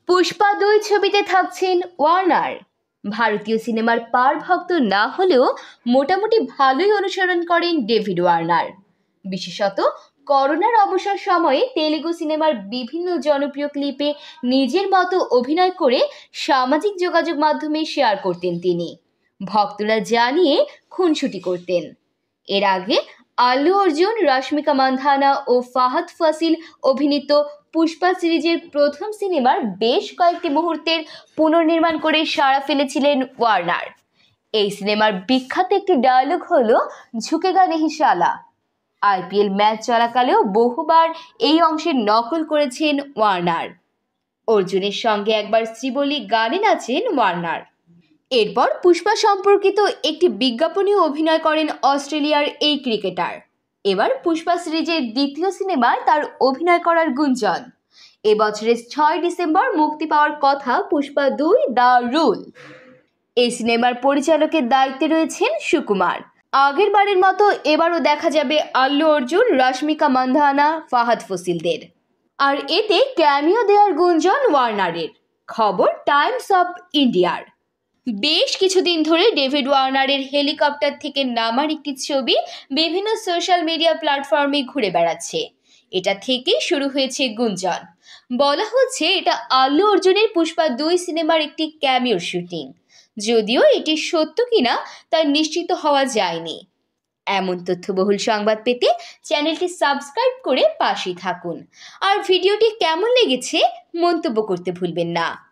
পুষ্পা ২ ছবিতে থাকছেন ওয়ার্নার। ভারতীয় সিনেমার পার ভক্ত না হলেও মোটামুটি ভালোই অনুসরণ করেন ডেভিড ওয়ার্নার। বিশেষত করোনার অবসর সময়ে তেলুগু সিনেমার বিভিন্ন জনপ্রিয় ক্লিপে নিজের মতো অভিনয় করে সামাজিক যোগাযোগ মাধ্যমে শেয়ার করতেন তিনি। ভক্তরা জানিয়ে খুনসুটি করতেন। এর আগে আল্লু অর্জুন, রশ্মিকা মান্ধানা ও ফাহাদ ফাসিল অভিনীত পুষ্পা সিরিজের প্রথম সিনেমার বেশ কয়েকটি মুহূর্তের পুনর্নির্মাণ করে সাড়া ফেলেছিলেন ওয়ার্নার। এই সিনেমার বিখ্যাত একটি ডায়লগ হলো ঝুঁকেগা নেহি শালা। আইপিএল ম্যাচ চলাকালেও বহুবার এই অংশের নকল করেছেন ওয়ার্নার। অর্জুনের সঙ্গে একবার শ্রীবল্লী গানে নাচেন ওয়ার্নার। এরপর পুষ্পা সম্পর্কিত একটি বিজ্ঞাপনেও অভিনয় করেন অস্ট্রেলিয়ার এই ক্রিকেটার। এবার পুষ্পা সিরিজের দ্বিতীয় সিনেমায় তার অভিনয় করার গুঞ্জন। এবছরের ৬ ডিসেম্বর মুক্তি পাওয়ার কথা পুষ্পা ২ দ্য রুল। এই সিনেমার পরিচালকের দায়িত্বে রয়েছেন সুকুমার। আগের বারের মতো এবারও দেখা যাবে আল্লু অর্জুন, রশ্মিকা মান্ধানা, ফাহাদ ফাসিলদের। আর এতে ক্যামিও দেওয়ার গুঞ্জন ওয়ার্নারের। খবর টাইমস অফ ইন্ডিয়ার। বেশ কিছুদিন ধরে ডেভিড ওয়ার্নারের হেলিকপ্টার থেকে নামার একটি ছবি বিভিন্ন সোশ্যাল মিডিয়া প্ল্যাটফর্মে ঘুরে বেড়াচ্ছে। এটা থেকেই শুরু হয়েছে গুঞ্জন। বলা হচ্ছে এটা আল্লু অর্জুনের পুষ্পা ২ সিনেমার একটি ক্যামিওর শুটিং। যদিও এটি সত্য কিনা তা নিশ্চিত হওয়া যায়নি। এমন তথ্যবহুল সংবাদ পেতে চ্যানেলটি সাবস্ক্রাইব করে পাশেই থাকুন। আর ভিডিওটি কেমন লেগেছে মন্তব্য করতে ভুলবেন না।